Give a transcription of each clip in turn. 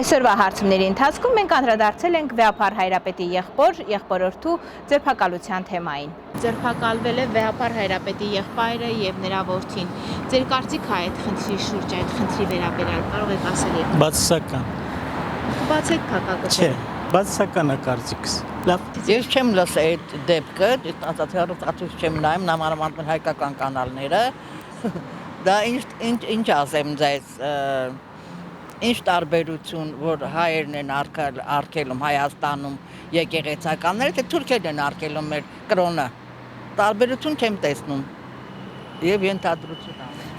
Այսօրվա հարցումների ընթացքում մենք անդրադարձել ենք Վեհապար Հայրապետի եղբորորդու ձերբակալության թեմային։ Ձերբակալվել է Վեհապար Հայրապետի եղբայրը եւ նրա որդին։ Ձեր կարծիքը այդ խնդրի շուրջ, այդ խնդրի վերաբերյալ կարող եք ասել։ Բացասական։ Բացեք փակակը։ Չէ, բացասական է կարծիքս։ Լավ։ Ես չեմ լսել այդ դեպքը, ծածկացած չեմ նայում, նամանավանդ հայկական կանալները։ Դա ինչ ասեմ ձեզ, ինչ տարբերություն, որ հայերն են արգելում Հայաստանում եկեղեցականները, թե թուրքերն են արգելում մեր կրոնը։ Տարբերություն չեմ տեսնում։ Եվ ենթադրություն անեմ։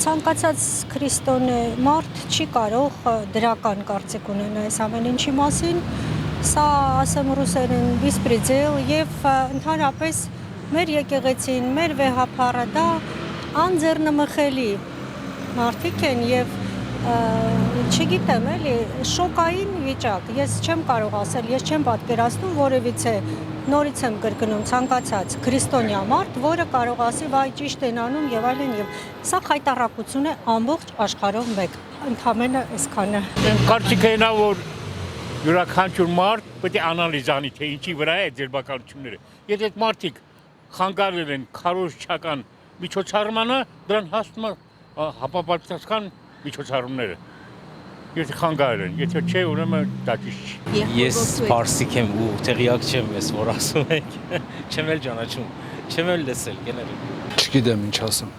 Ցանկացած քրիստոնե մարդ չի կարող դրական կարծիք ունենալ այս ամեն ինչի մասին։ Սա ասեմ ռուսերեն բիսպրեդել եւ ընդհանրապես մեր եկեղեցին, մեր վեհապարը դա անձեռնմխելի մարդիկ են եւ չգիտեմ էլի շոկային վիճակ։ Ես չեմ կարող ասել, ես չեմ պատկերացնում որևիցե նորից եմ կրկնում ցանկացած քրիստոնյա մարդ, որը կարող ասի վայ ճիշտ են անում եւ այլն եւ սա խայտառակություն է ամբողջ աշխարհով մեկ։ Ընդհանրապես այսքանը։ Կարծիքն է որ յուրաքանչյուր մարդ պետք է անալիզ անի թե ինչի վրա է ձերբակալությունները։ Եթե այդ մարդիկ խանգարել են քարոզչական միջոցառմանը, դրան հասնում է հապապատասխան միջոցառումները։ Եթե խանգարել են, եթե չէ, ուրեմն դա ճիշտ չի։ Ես պարսիկ եմ ու տեղյակ չեմ, ես որ ասում եք, չեմ էլ ճանաչում, չեմ էլ լսել, կներեք։ Չգիտեմ ինչ ասեմ։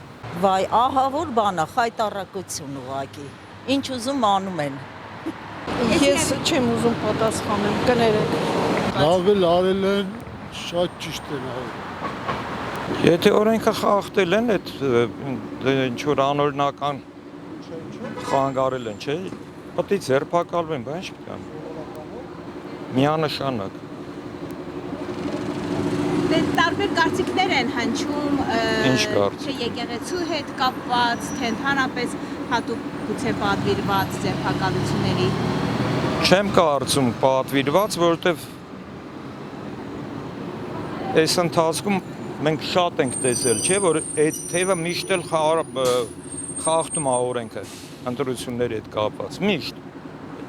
Վայ, ահա որ բան է, խայտառակություն ուղղակի։ Ինչ ուզում անում են։ Ես չեմ ուզում պատասխանել, կներեք։ Լավ էլ արել են, շատ ճիշտ են արել։ Եթե օրենքը խախտել են, այդ ինչ որ անօրինական խանգարել են, չէ՞, պետք է ձերբակալվեն, բան չի կան։ Միանշանակ։ Դե տարբեր կարծիքներ են հնչում, Ինչ կարծիք։ թե եկեղեցու հետ կապված, թե ընդհանրապես հատուկ գուցե պատվիրված ձերբակալությունների։ Չեմ կարծում պատվիրված, որովհետև այս ընթացքում մենք շատ ենք տեսել, չէ, որ այդ թեվը միշտ էլ խախտում է օրենքը ընտրությունների հետ կապված, միշտ։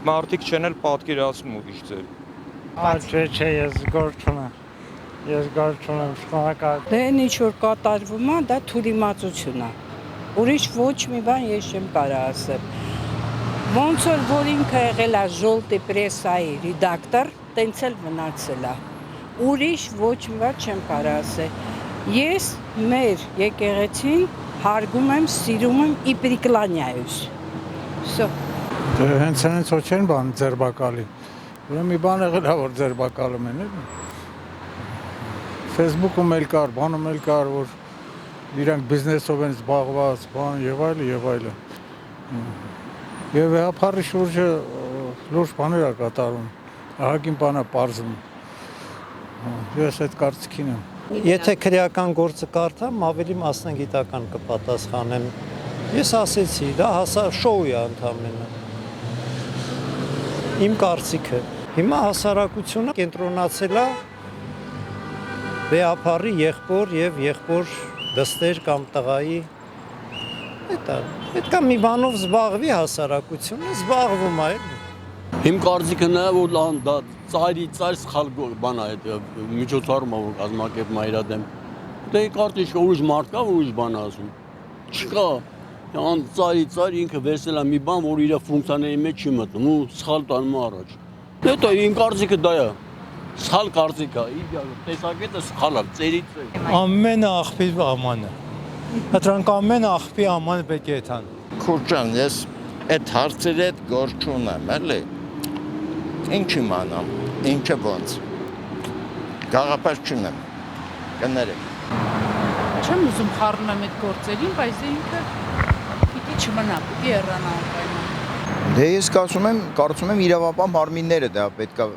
Մարդիկ չեն էլ պատկերացնում ուրիշ ձեր։ Չէ, ես գործ ունեմ։ Շնորհակալ։ Դե ինչ որ կատարվում է, դա թյուրիմացություն է։ Ուրիշ ոչ մի բան ես չեմ կարող ասել։ Ոնց որ ինքը եղել է ժոլտի պրեսայի ռեդակտոր, տենց էլ մնացել է։ Ուրիշ ոչ մի բան չեմ կարող ասել։ Ես մեր եկեղեցին հարգում եմ, սիրում եմ ի պրիկլանյայուս։ Սո։ Դե հենց ոչեն բան ձերբակալի։ Ուրեմն մի բան եղել է որ ձերբակալում են, էլի։ Facebook-ում էլ կար, բանում էլ կար, որ իրանք բիզնեսով են զբաղված, բան եւ այլն։ Եվ վեհապարի շուրջը լուրջ բաներ է կատարում։ Ահագին բան է պարզում։ Ես այդ կարծիքին եմ։ Եթե քրեական գործը կարդամ, ավելի մասնագիտական կպատասխանեմ։ Ես ասեցի, դա շոու է ընդամենը։ Իմ կարծիքը։ Հիմա հասարակությունը կենտրոնացել է վեհապարի եղբոր եւ եղբոր դստեր կամ տղայի պետք է մի բանով զբաղվի հասարակությունը, զբաղվում է էլի։ Իմ կարծիքն է որ դա ծայր սխալ բան է այդ միջոցառումը որ կազմակերպում է իր դեմ։ Դե կարծիք ուրիշ մարդ կա որ ուրիշ բան ասում։ Չկա։ Ծայր ինքը վերցնել է մի բան որ իր ֆունկցիաների մեջ չի մտնում ու սխալ տանում առաջ։ Դա իմ կարծիքը դա է։ Սխալ կարծիք է, տեսակետը սխալ է, ծերից է։ Ամեն աղբի ամանը։ Դրանք ամեն աղբի ամանը պետք է տան։ Քուրջան, ես այդ հարցերի հետ գործ չունեմ, էլի։ Ինչ իմանամ, ինչը ոնց։ Գաղափար չունեմ։ Կներեք։ Չեմ ուզում խառնեմ այդ գործերին, բայց ինքը պիտի չմնա, պիտի հեռանա անպայման։ Դե ես կարծում եմ իրավապահ մարմինները դա պետք է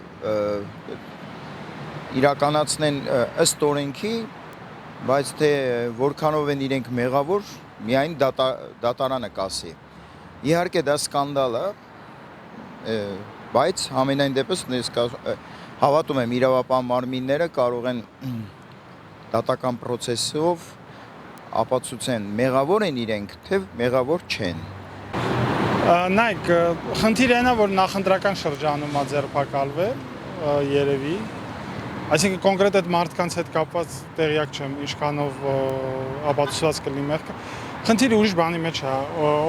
իրականացնեն ըստ օրենքի, բայց թե որքանով են իրենք մեղավոր, միայն դատարանը կասի։ Իհարկե դա սկանդալ է, բայց ամենայն դեպս հավատում եմ իրավապահ մարմինները կարող են դատական process-ով ապացուցեն մեղավոր են իրենք, թե մեղավոր չեն։ Նայք, խնդիրը նա որ նախընտրական շրջանում է ձերբակալվել երևի։ Այսինքն կոնկրետ այդ մարդկանց հետ կապված տեղյակ չեմ, ինչքանով ապացուցված կլինի մեղքը։ Խնդիրը ուրիշ բանի մեջ է,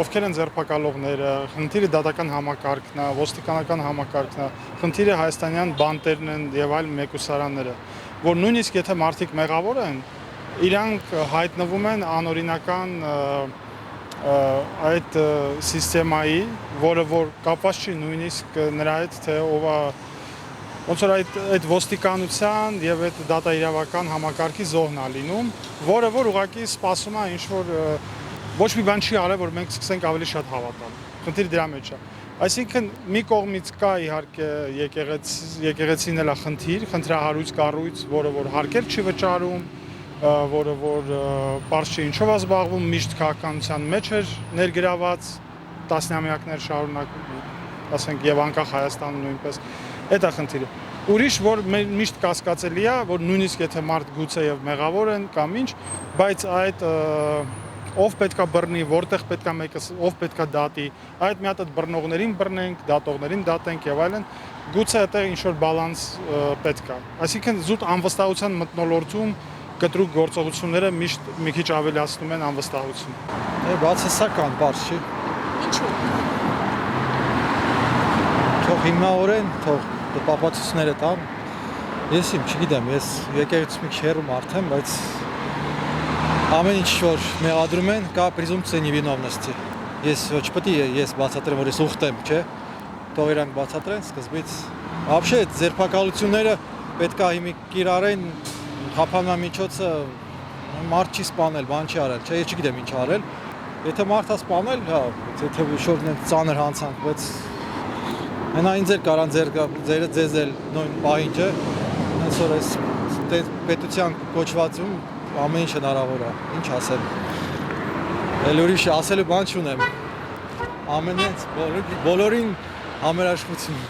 ովքեր են ձերբակալողները, խնդիրը դատական համակարգն է, ոստիկանական համակարգն է, խնդիրը հայաստանյան բանտերն են եւ այլ մեկուսարանները, որ նույնիսկ եթե մարդիկ մեղավոր են, իրանք հայտնվում են անօրինական այդ սիստեմայի, որը որ կապված չի նույնիսկ նրա հետ, թե ով է ոնց որ այդ ոստիկանության եւ այդ դատաիրավական համակարգի զոհն է լինում, որը որ ուղղակի սպասում է ինչ որ ոչ մի բան չի արել, որ մենք սկսենք ավելի շատ հավատալ։ Խնդիրը դրա մեջ է։ Այսինքն մի կողմից կա իհարկե եկեղեցին էլ է խնդիր, խնդրահարույց կառույց, որը որ հարկեր չի վճարում, որը որ պարզ չի ինչով է զբաղվում, միշտ քաղաքականության մեջ էր ներգրաված տասնամյակներ շարունակ, ասենք եւ անկախ Հայաստանում նույնպես։ Այդ է խնդիրը։ Ուրիշ որ միշտ կասկածելի է, որ նույնիսկ եթե մարդ գուցե եւ մեղավոր են կամ ինչ, բայց այդ ով պետքա բռնի, որտեղ պետքա մեկը, ով պետքա դատի, այդ մի հատ այդ բռնողներին բռնենք, դատողներին դատենք եւ այլն, գուցե այդտեղ ինչ որ բալանս պետք է։ Այսինքն զուտ անվստահության մթնոլորտում կտրուկ գործողությունները միշտ մի քիչ ավելացնում են անվստահություն։ Բացասական բարձ չի։ Ինչու՞։ Թող հիմնավորեն, թող պապացուցները տան։ Ես չգիտեմ, ես եկեղեցու մի քիչ հեռու մարդ եմ, բայց ամեն ինչ որ մեղադրում են, կա պրեզումպցիա невиновности։ Ես ոչ պետք է ես բացատրեմ, որ ես ուխտ եմ, չէ։ Թող իրանք բացատրեն սկզբից։ Вообще ձերբակալությունները պետք է հիմի կիրառեն խափանման միջոցը մարդ չի սպանել, բան չի արել, չէ, ես չգիտեմ ինչ արել։ Եթե մարդը սպանել, հա, եթե շորն ծանր հանցանք, բայց Հենա ինձ էլ կարան ձեզ էլ նույն պահին, չէ, հենց որ ես պետության կոչվածում ամեն ինչ հնարավոր է, ինչ ասեմ, էլ ուրիշ ասելու բան չունեմ, ամեն հենց բոլորին համերաշխություն։